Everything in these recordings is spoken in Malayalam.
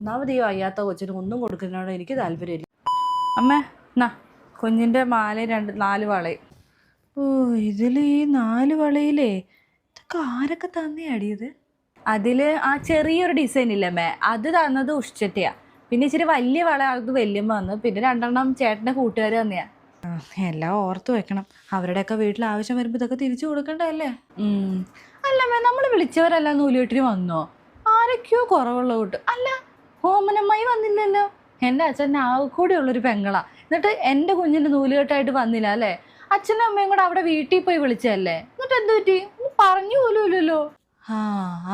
ഒന്നാമത് ഈ വയ്യാത്ത കൊച്ചിന് ഒന്നും കൊടുക്കുന്നതിനോട് എനിക്ക് താല്പര്യമില്ല. അമ്മേ എന്നാ കുഞ്ഞിൻ്റെ മാല 4 വളയും. ഓ ഇതിൽ ഈ 4 വളയിലേ ഇതൊക്കെ ആരൊക്കെ തന്നെയാടിയത്? അതിൽ ആ ചെറിയൊരു ഡിസൈൻ ഇല്ലമ്മേ, അത് തന്നത് ഉഷ്ചറ്റയാ. പിന്നെ ഇച്ചിരി വലിയ വള അത് വല്യമ്മ വന്നു. പിന്നെ 2 ചേട്ടൻ്റെ കൂട്ടുകാർ തന്നെയാ. എല്ലാം ഓർത്ത് വെക്കണം. അവരുടെയൊക്കെ വീട്ടിൽ ആവശ്യം വരുമ്പോൾ ഇതൊക്കെ തിരിച്ചു കൊടുക്കണ്ടല്ലേ. അല്ലമ്മേ, നമ്മൾ വിളിച്ചവരെല്ലാം നൂലുകെട്ടിന് വന്നോ? ആരൊക്കെയോ കുറവുള്ള കൂട്ട്. അല്ല, ഓമനമ്മായി വന്നില്ലല്ലോ. എൻ്റെ അച്ഛൻ ആകെക്കൂടി ഉള്ളൊരു പെങ്ങളാ. എന്നിട്ട് എൻ്റെ കുഞ്ഞിൻ്റെ നൂലുകെട്ടായിട്ട് വന്നില്ല അല്ലേ? അച്ഛനും അമ്മയും കൂടെ അവിടെ വീട്ടിൽ പോയി വിളിച്ചല്ലേ. എന്നിട്ട് എന്ത് പറ്റി? പറഞ്ഞു പോലും ഇല്ലല്ലോ. ആ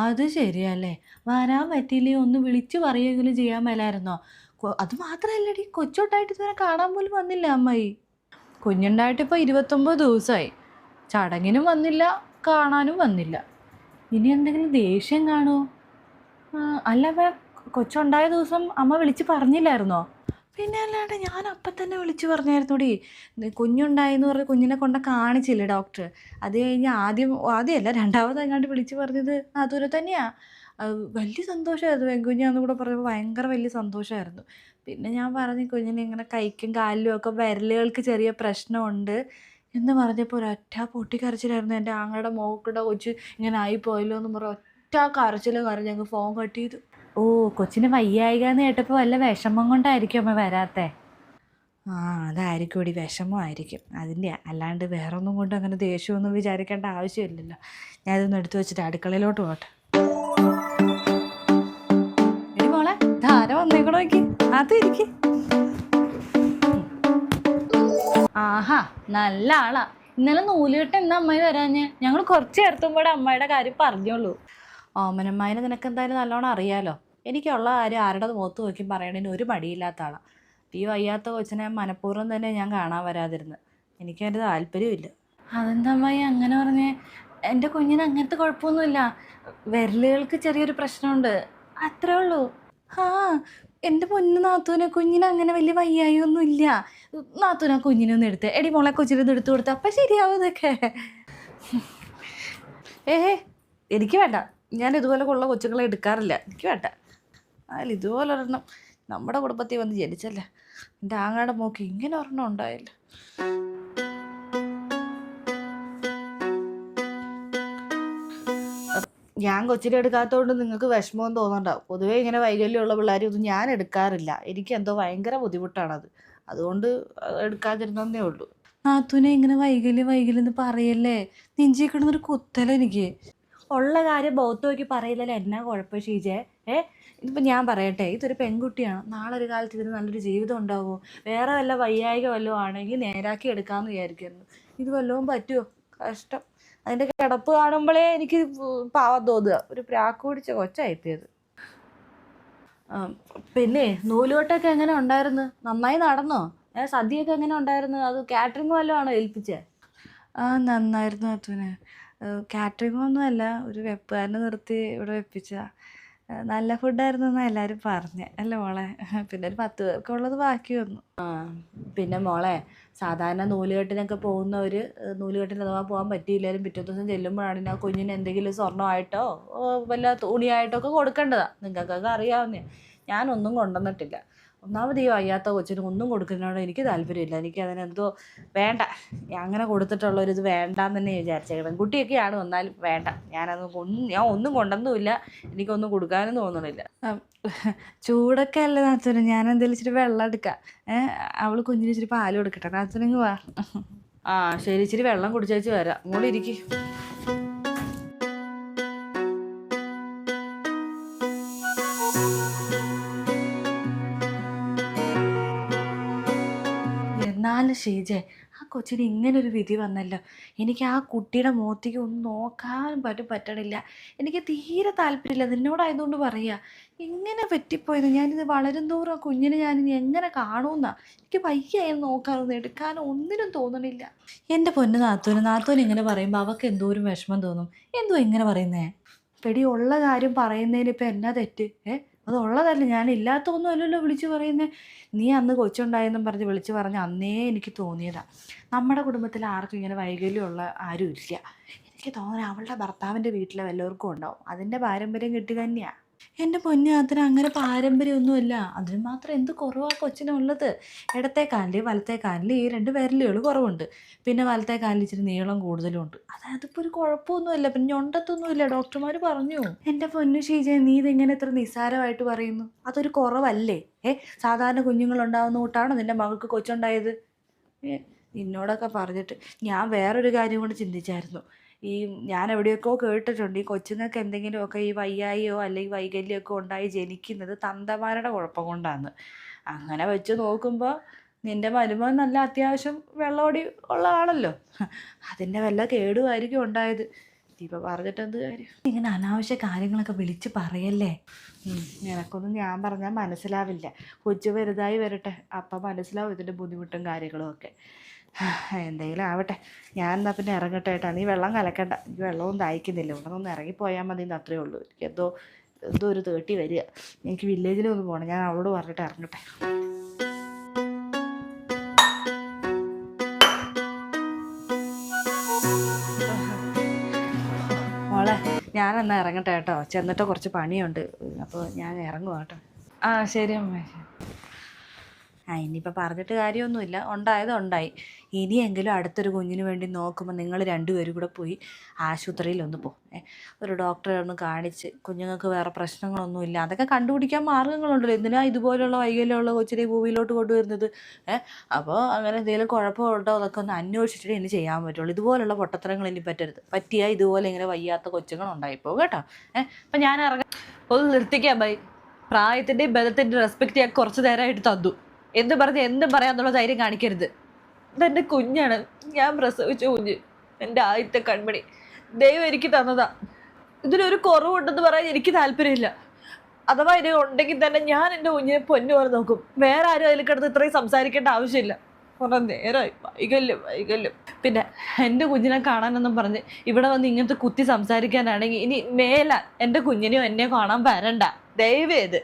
അത് ശരിയല്ലേ, വരാൻ പറ്റിയില്ലേ ഒന്ന് വിളിച്ചു പറയുകയെങ്കിലും ചെയ്യാൻ മേലായിരുന്നോ? അത് മാത്രമല്ലടി, കൊച്ചോട്ടായിട്ട് ഇതുവരെ കാണാൻ പോലും വന്നില്ല അമ്മായി. കുഞ്ഞുണ്ടായിട്ട് ഇപ്പോൾ 29 ദിവസമായി. ചടങ്ങിനും വന്നില്ല, കാണാനും വന്നില്ല. ഇനി എന്തെങ്കിലും ദേഷ്യം കാണുമോ? അല്ല കൊച്ചുണ്ടായ ദിവസം അമ്മ വിളിച്ച് പറഞ്ഞില്ലായിരുന്നോ? പിന്നെ അല്ലാണ്ട് ഞാൻ അപ്പം തന്നെ വിളിച്ച് പറഞ്ഞായിരുന്നുടി. കുഞ്ഞുണ്ടായെന്ന് പറഞ്ഞ് കുഞ്ഞിനെ കൊണ്ട് കാണിച്ചില്ലേ ഡോക്ടർ. അത് കഴിഞ്ഞ് ആദ്യമല്ല രണ്ടാമതെങ്ങാണ്ട് വിളിച്ച് പറഞ്ഞത് അതുപോലെ തന്നെയാണ്. വലിയ സന്തോഷമായിരുന്നു. പെൺകുഞ്ഞാന്ന് കൂടെ പറഞ്ഞപ്പോൾ ഭയങ്കര വലിയ സന്തോഷമായിരുന്നു. പിന്നെ ഞാൻ പറഞ്ഞു കുഞ്ഞിനെ ഇങ്ങനെ കൈക്കും കാലിലും ഒക്കെ വിരലുകൾക്ക് ചെറിയ പ്രശ്നമുണ്ട് എന്ന് പറഞ്ഞപ്പോൾ ഒരൊറ്റ പൊട്ടിക്കരച്ചിലായിരുന്നു. എൻ്റെ ആങ്ങളുടെ മോക്കളുടെ കൊച്ച് ഇങ്ങനെ ആയിപ്പോയല്ലോ എന്ന് പറഞ്ഞ ഒറ്റ കരച്ചിൽ കരഞ്ഞ് ഞങ്ങൾ ഫോൺ കട്ട് ചെയ്തു. ഓ കൊച്ചിന് വയ്യായികയെന്ന് കേട്ടപ്പോൾ വല്ല വിഷമം കൊണ്ടായിരിക്കും അമ്മ വരാത്തേ? ആ അതായിരിക്കും ഇവിടെ, വിഷമമായിരിക്കും അതിൻ്റെ. അല്ലാണ്ട് വേറെ ഒന്നും കൊണ്ട് അങ്ങനെ ദേഷ്യമൊന്നും വിചാരിക്കേണ്ട ആവശ്യമില്ലല്ലോ. ഞാനിതൊന്നും എടുത്തു വെച്ചിട്ട് അടുക്കളയിലോട്ട് പോട്ടെ. എടി മോളെ, ധാര വന്നേക്കണോ നോക്കി, അത് ഇരിക്കും. ആഹാ നല്ല ആളാ. ഇന്നലെ നൂലുകെട്ട് എന്താ അമ്മായി വരാഞ്ഞ്? ഞങ്ങൾ കുറച്ച് ചേർത്തുമ്പോഴേ അമ്മായിയുടെ കാര്യം പറഞ്ഞോളൂ. ഓമനമ്മായിനെ നിനക്ക് എന്തായാലും നല്ലോണം അറിയാലോ. എനിക്കുള്ള കാര്യം ആരുടെ മുഖത്ത് നോക്കി പറയണതിന് ഒരു മടിയില്ലാത്ത ആളാണ്. ഈ വയ്യാത്ത കൊച്ചിനെ മനഃപൂർവ്വം തന്നെ ഞാൻ കാണാൻ വരാതിരുന്നത്. എനിക്കതിൻ്റെ താല്പര്യമില്ല. അതെന്താ അമ്മായി അങ്ങനെ പറഞ്ഞേ? എൻ്റെ കുഞ്ഞിന് അങ്ങനത്തെ കുഴപ്പമൊന്നുമില്ല. വിരലുകൾക്ക് ചെറിയൊരു പ്രശ്നമുണ്ട്, അത്രേ ഉള്ളൂ. ആ എൻ്റെ പൊന്നു നാത്തൂനെ, കുഞ്ഞിന് അങ്ങനെ വലിയ വയ്യായൊന്നും ഇല്ല. നാത്തൂന കുഞ്ഞിനൊന്നും എടുത്ത് എടി മോളെ കൊച്ചിനൊന്നും എടുത്തു കൊടുത്ത അപ്പം ശരിയാവും ഇതൊക്കെ. എനിക്ക് വേണ്ട. ഞാൻ ഇതുപോലെ ഉള്ള കൊച്ചുങ്ങളെ എടുക്കാറില്ല. എനിക്ക് വേണ്ട. അതിൽ ഇതുപോലെ ഒരെണ്ണം നമ്മുടെ കുടുംബത്തിൽ വന്ന് ജനിച്ചല്ലേ. എൻ്റെ ആങ്ങാടെ മോക്ക് ഇങ്ങനെ ഒരെണ്ണം ഉണ്ടായില്ല. ഞാൻ കൊച്ചിനെ എടുക്കാത്തതുകൊണ്ട് നിങ്ങൾക്ക് വിഷമവും തോന്നണ്ടാവും. പൊതുവേ ഇങ്ങനെ വൈകല്യമുള്ള പിള്ളേരൊന്നും ഞാൻ എടുക്കാറില്ല. എനിക്കെന്തോ ഭയങ്കര ബുദ്ധിമുട്ടാണത്. അതുകൊണ്ട് എടുക്കാതിരുന്നേ ഉള്ളൂ. നാത്തൂനെ ഇങ്ങനെ വൈകല്യം എന്ന് പറയല്ലേ. നെഞ്ചി കിടന്നൊരു കുത്തല എനിക്ക്. ഉള്ള കാര്യം ബൗത്ത് നോക്കി പറയില്ലല്ലോ. എന്നാ കുഴപ്പം ഷീജേ? ഇതിപ്പോൾ ഞാൻ പറയട്ടെ, ഇതൊരു പെൺകുട്ടിയാണ്. നാളെ ഒരു കാലത്ത് ഇതിന് നല്ലൊരു ജീവിതം ഉണ്ടാവുമോ? വേറെ വല്ല വയ്യായിക വല്ലതും ആണെങ്കിൽ നേരാക്കി എടുക്കാമെന്ന് വിചാരിക്കുന്നു. ഇത് വല്ലതും പറ്റുമോ? കഷ്ടം. അതിൻ്റെ കിടപ്പ് കാണുമ്പോഴേ എനിക്ക് പാവം തോന്നുക. ഒരു പ്രാക്ക് പിടിച്ച കൊച്ചായിപ്പോയത്. പിന്നെ നൂലുകെട്ടൊക്കെ എങ്ങനെ ഉണ്ടായിരുന്നു? നന്നായി നടന്നോ? സദ്യയൊക്കെ എങ്ങനെ ഉണ്ടായിരുന്നു? അത് കാറ്ററിംഗ് വല്ലതും ആണോ ഏൽപ്പിച്ചേ? നന്നായിരുന്നു അത്തുവിന്. കാറ്ററിംഗ് ഒന്നുമല്ല, ഒരു വെപ്പുകാരനെ നിർത്തി ഇവിടെ വെപ്പിച്ചതാണ്. നല്ല ഫുഡായിരുന്നു എന്നാണ് എല്ലാവരും പറഞ്ഞത് അല്ലേ മോളെ? പിന്നെ ഒരു 10 പേർക്കുള്ളത് ബാക്കി വന്നു. പിന്നെ മോളെ, സാധാരണ നൂലുകെട്ടിനൊക്കെ പോകുന്നവർ നൂലുകെട്ടിന് അഥവാ പോകാൻ പറ്റിയില്ലാലും പിറ്റേ ദിവസം ചെല്ലുമ്പോഴാണ് ആ കുഞ്ഞിന് എന്തെങ്കിലും സ്വർണ്ണമായിട്ടോ വല്ല തുണിയായിട്ടോ ഒക്കെ കൊടുക്കേണ്ടതാണ്. നിങ്ങൾക്കൊക്കെ അറിയാവുന്നേ. ഞാനൊന്നും കൊണ്ടുവന്നിട്ടില്ല. ഒന്നാമത് ഈ വയ്യാത്ത കൊച്ചിന് ഒന്നും കൊടുക്കുന്നതിനോട് എനിക്ക് താല്പര്യമില്ല. എനിക്ക് അതിനെന്തോ വേണ്ട. അങ്ങനെ കൊടുത്തിട്ടുള്ളൊരിത് വേണ്ടാന്ന് തന്നെ വിചാരിച്ചേ. പെൺകുട്ടിയൊക്കെയാണ്, വന്നാലും വേണ്ട. ഞാൻ ഒന്നും കൊണ്ടൊന്നുമില്ല. എനിക്കൊന്നും കൊടുക്കാനും തോന്നണില്ല. ചൂടൊക്കെ അല്ലേ നാത്തൂന്? ഞാൻ എന്തെങ്കിലും ഇച്ചിരി വെള്ളം എടുക്കാം. അവൾ കുഞ്ഞിന് ഇച്ചിരി പാല് കൊടുക്കട്ടെ. നാത്തൂനിങ്ങ് വാ. ശരി, ഇച്ചിരി വെള്ളം കുടിച്ചേച്ച് വരാം. ഇങ്ങോട്ട് ഇരിക്കും. എന്നാലും ഷീജെ, ആ കൊച്ചിന് ഇങ്ങനൊരു വിധി വന്നല്ലോ. എനിക്ക് ആ കുട്ടിയുടെ മുഖത്തേക്ക് ഒന്നും നോക്കാനും പറ്റണില്ല. എനിക്ക് തീരെ താല്പര്യമില്ല. നിന്നോടായതുകൊണ്ട് പറയുക, ഇങ്ങനെ പറ്റിപ്പോയത്. ഞാനിത് വളരും തോറും ആ കുഞ്ഞിനെ ഞാനിനി എങ്ങനെ കാണുമെന്നാ. എനിക്ക് വയ്യായിരുന്നു നോക്കാനൊന്നും എടുക്കാനോ ഒന്നിനും തോന്നണില്ല. എൻ്റെ പൊന്നു നാത്തൂന് ഇങ്ങനെ പറയുമ്പോൾ അവൾക്ക് എന്തോരം വിഷമം തോന്നും. എന്തോ ഇങ്ങനെ പറയുന്നേ? പെടി ഉള്ള കാര്യം പറയുന്നതിന് ഇപ്പം എന്നാ തെറ്റ്? അതുള്ളതല്ല, ഞാൻ ഇല്ലാത്തൊന്നും അല്ലല്ലോ വിളിച്ച് പറയുന്നത്. നീ അന്ന് കൊച്ചുണ്ടായെന്നും പറഞ്ഞ് വിളിച്ച് പറഞ്ഞ് അന്നേ എനിക്ക് തോന്നിയതാണ്. നമ്മുടെ കുടുംബത്തിൽ ആർക്കും ഇങ്ങനെ വൈകല്യമുള്ള ആരും ഇല്ല. എനിക്ക് തോന്നുന്നത് അവളുടെ ഭർത്താവിൻ്റെ വീട്ടിലെ വല്ലവർക്കും ഉണ്ടാവും. അതിൻ്റെ പാരമ്പര്യം കിട്ടി തന്നെയാണ്. എൻ്റെ പൊന്നെ, അതിന് അങ്ങനെ പാരമ്പര്യമൊന്നുമില്ല. അതിന് മാത്രം എന്ത് കുറവാ കൊച്ചിനുള്ളത്. ഇടത്തെ കാലിൽ വലത്തെ കാലിൽ ഈ 2 വിരലുകൾ കുറവുണ്ട്. പിന്നെ വലത്തെ കാലിൽ ഇച്ചിരി നീളം കൂടുതലും ഉണ്ട്. അതിപ്പോൾ ഒരു കുഴപ്പമൊന്നുമില്ല. പിന്നെ ഞൊണ്ടത്തൊന്നുമില്ല, ഡോക്ടർമാർ പറഞ്ഞു. എൻ്റെ പൊന്നു ഷീജ, നീ ഇതെങ്ങനെ ഇത്ര നിസ്സാരമായിട്ട് പറയുന്നു? അതൊരു കുറവല്ലേ? സാധാരണ കുഞ്ഞുങ്ങളുണ്ടാവുന്ന കൂട്ടാണോ നിൻ്റെ മകൾക്ക് കൊച്ചുണ്ടായത്? നിന്നോടൊക്കെ പറഞ്ഞിട്ട് ഞാൻ വേറൊരു കാര്യം കൊണ്ട് ചിന്തിച്ചായിരുന്നു. ഞാൻ എവിടെയൊക്കെയോ കേട്ടിട്ടുണ്ട്, ഈ കൊച്ചുങ്ങൾക്ക് എന്തെങ്കിലുമൊക്കെ ഈ വയ്യായിയോ അല്ലെങ്കിൽ വൈകല്യമൊക്കെ ഉണ്ടായി ജനിക്കുന്നത് തന്തമാരുടെ കുഴപ്പം കൊണ്ടാണ്. അങ്ങനെ വെച്ച് നോക്കുമ്പോൾ നിൻ്റെ മരുമകൻ നല്ല അത്യാവശ്യം വെള്ളമോടി ഉള്ള ആളല്ലോ. അതിൻ്റെ വല്ല കേടുമായിരിക്കും ഉണ്ടായത്. ഇപ്പോൾ പറഞ്ഞിട്ട് എന്ത് കാര്യം? ഇങ്ങനെ അനാവശ്യ കാര്യങ്ങളൊക്കെ വിളിച്ച് പറയല്ലേ. നിനക്കൊന്നും ഞാൻ പറഞ്ഞാൽ മനസ്സിലാവില്ല. കൊച്ചു വലുതായി വരട്ടെ, അപ്പം മനസ്സിലാവും ഇതിൻ്റെ ബുദ്ധിമുട്ടും കാര്യങ്ങളും ഒക്കെ. എന്തെങ്കിലും ആവട്ടെ. ഞാൻ എന്നാൽ പിന്നെ ഇറങ്ങട്ടെ ഏട്ടാ. നീ വെള്ളം കലക്കണ്ട, എനിക്ക് വെള്ളവും ദാഹിക്കുന്നില്ല. ഇവിടെ ഒന്ന് ഇറങ്ങിപ്പോയാൽ മതി എന്ന് അത്രയേ ഉള്ളൂ. എനിക്ക് എന്തോ ഒരു തേട്ടി വരിക. എനിക്ക് വില്ലേജിലൊന്ന് പോകണം. ഞാൻ അവളോട് പറഞ്ഞിട്ട് ഇറങ്ങട്ടെ. മോളെ, ഞാനെന്നാൽ ഇറങ്ങട്ടെ കേട്ടോ. ചെന്നിട്ട് കുറച്ച് പണിയുണ്ട്. അപ്പോൾ ഞാൻ ഇറങ്ങുക കേട്ടോ. ശരി അമ്മേ. ഇനിയിപ്പോൾ പറഞ്ഞിട്ട് കാര്യമൊന്നുമില്ല. ഉണ്ടായത് ഉണ്ടായി. ഇനിയെങ്കിലും അടുത്തൊരു കുഞ്ഞിന് വേണ്ടി നോക്കുമ്പോൾ നിങ്ങൾ 2 പേരും കൂടെ പോയി ആശുപത്രിയിലൊന്ന് പോകും. ഒരു ഡോക്ടറെ ഒന്ന് കാണിച്ച് കുഞ്ഞുങ്ങൾക്ക് വേറെ പ്രശ്നങ്ങളൊന്നുമില്ല അതൊക്കെ കണ്ടുപിടിക്കാൻ മാർഗ്ഗങ്ങളുണ്ടല്ലോ. എന്തിനാ ഇതുപോലുള്ള വൈകല്യമുള്ള കൊച്ചിനെ ഭൂമിയിലോട്ട് കൊണ്ടുവരുന്നത്? അപ്പോൾ അങ്ങനെ എന്തെങ്കിലും കുഴപ്പമുണ്ടോ അതൊക്കെ ഒന്ന് അന്വേഷിച്ചിട്ട് ഇനി ചെയ്യാൻ പറ്റുള്ളൂ. ഇതുപോലുള്ള പൊട്ടത്തരങ്ങൾ ഇനി പറ്റിയാൽ ഇതുപോലെ ഇങ്ങനെ വയ്യാത്ത കൊച്ചുങ്ങളുണ്ടായിപ്പോകും കേട്ടോ. അപ്പം ഞാൻ ഒന്ന് നിർത്തിക്കാം ബൈ. പ്രായത്തിൻ്റെയും ബലത്തിൻ്റെ റെസ്പെക്റ്റ് ഞാൻ കുറച്ച് നേരമായിട്ട് തന്നു. എന്തും പറയാന്നുള്ള ധൈര്യം കാണിക്കരുത്. ഇതെൻ്റെ കുഞ്ഞാണ്, ഞാൻ പ്രസവിച്ച കുഞ്ഞ്, എൻ്റെ ആദ്യത്തെ കൺമണി. ദൈവം എനിക്ക് തന്നതാ. ഇതിനൊരു കുറവുണ്ടെന്ന് പറയാൻ എനിക്ക് താല്പര്യമില്ല. അഥവാ ഇത് ഉണ്ടെങ്കിൽ തന്നെ ഞാൻ എൻ്റെ കുഞ്ഞിനെ പൊന്നു പോലെ നോക്കും. വേറെ ആരും അതിൽ കിടന്ന് ഇത്രയും സംസാരിക്കേണ്ട ആവശ്യമില്ല. കുറേ നേരമായി വൈകല്യം. പിന്നെ എൻ്റെ കുഞ്ഞിനെ കാണാനൊന്നും പറഞ്ഞ് ഇവിടെ വന്ന് ഇങ്ങനത്തെ കുത്തി സംസാരിക്കാനാണെങ്കിൽ ഇനി മേല എൻ്റെ കുഞ്ഞിനെയോ എന്നെയോ കാണാൻ വരണ്ട ദയവേത്.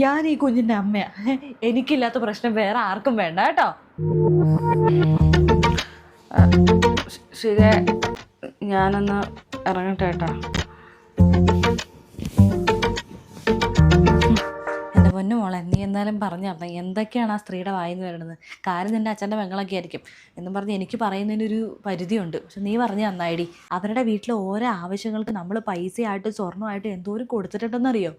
ഞാൻ ഈ കുഞ്ഞിൻ്റെ അമ്മയാണ്. എനിക്കില്ലാത്ത പ്രശ്നം വേറെ ആർക്കും വേണ്ട കേട്ടോ. ശരി, ഞാനൊന്ന് ഇറങ്ങട്ടെ കേട്ടോ. എൻ്റെ പൊന്നു മോളെ, നീ എന്തായാലും പറഞ്ഞാൽ എന്തൊക്കെയാണ് ആ സ്ത്രീയുടെ വായിന്ന് വരുന്നത്. കാര്യം നിൻ്റെ അച്ഛൻ്റെ പെങ്ങളൊക്കെ ആയിരിക്കും എന്നും പറഞ്ഞ് എനിക്ക് പറയുന്നതിനൊരു പരിധിയുണ്ട്. പക്ഷെ നീ പറഞ്ഞ് നന്നായിടി. അവരുടെ വീട്ടിൽ ഓരോ ആവശ്യങ്ങൾക്ക് നമ്മൾ പൈസയായിട്ട് സ്വർണ്ണമായിട്ട് എന്തോരം കൊടുത്തിട്ടുണ്ടെന്നറിയോ?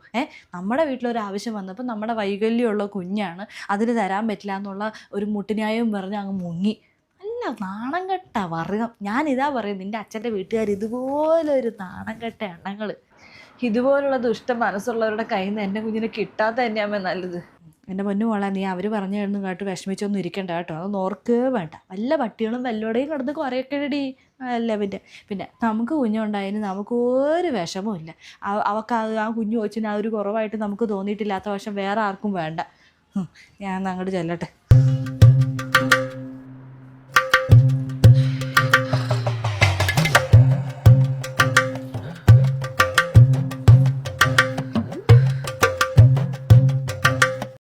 നമ്മുടെ വീട്ടിലൊരാവശ്യം വന്നപ്പോൾ നമ്മുടെ വൈകല്യമുള്ള കുഞ്ഞാണ്, അതിന് തരാൻ പറ്റില്ല എന്നുള്ള ഒരു മുട്ടിന്യായവും പറഞ്ഞ് അങ്ങ് മുങ്ങി. നല്ല നാണം കെട്ട വർഗം. ഞാനിതാ പറയും, നിൻ്റെ അച്ഛൻ്റെ വീട്ടുകാർ ഇതുപോലൊരു നാണം കെട്ട എണ്ണങ്ങൾ. ഇതുപോലുള്ള ദുഷ്ട മനസ്സുള്ളവരുടെ കയ്യിൽ നിന്ന് എൻ്റെ കുഞ്ഞിനെ കിട്ടാത്ത തന്നെയാമേ നല്ലത്. എൻ്റെ പൊന്നു മോളെ, നീ അവർ പറഞ്ഞു കിടന്നു കേട്ട് വിഷമിച്ചൊന്നും ഇരിക്കണ്ട കേട്ടോ. അതൊന്നും ഓർക്കേ വേണ്ട. വല്ല പട്ടികളും വല്ലോടെയും കിടന്ന് കുറേക്കടി അല്ല. പിന്നെ നമുക്ക് കുഞ്ഞുണ്ടായതിന് നമുക്ക് ഒരു വിഷമവും ഇല്ല. അവൾക്ക് ആ കുഞ്ഞു കൊച്ചിന് ആ ഒരു കുറവായിട്ട് നമുക്ക് തോന്നിയിട്ടില്ലാത്ത പക്ഷം വേറെ ആർക്കും വേണ്ട. ഞാൻ അങ്ങോട്ട് ചെല്ലട്ടെ.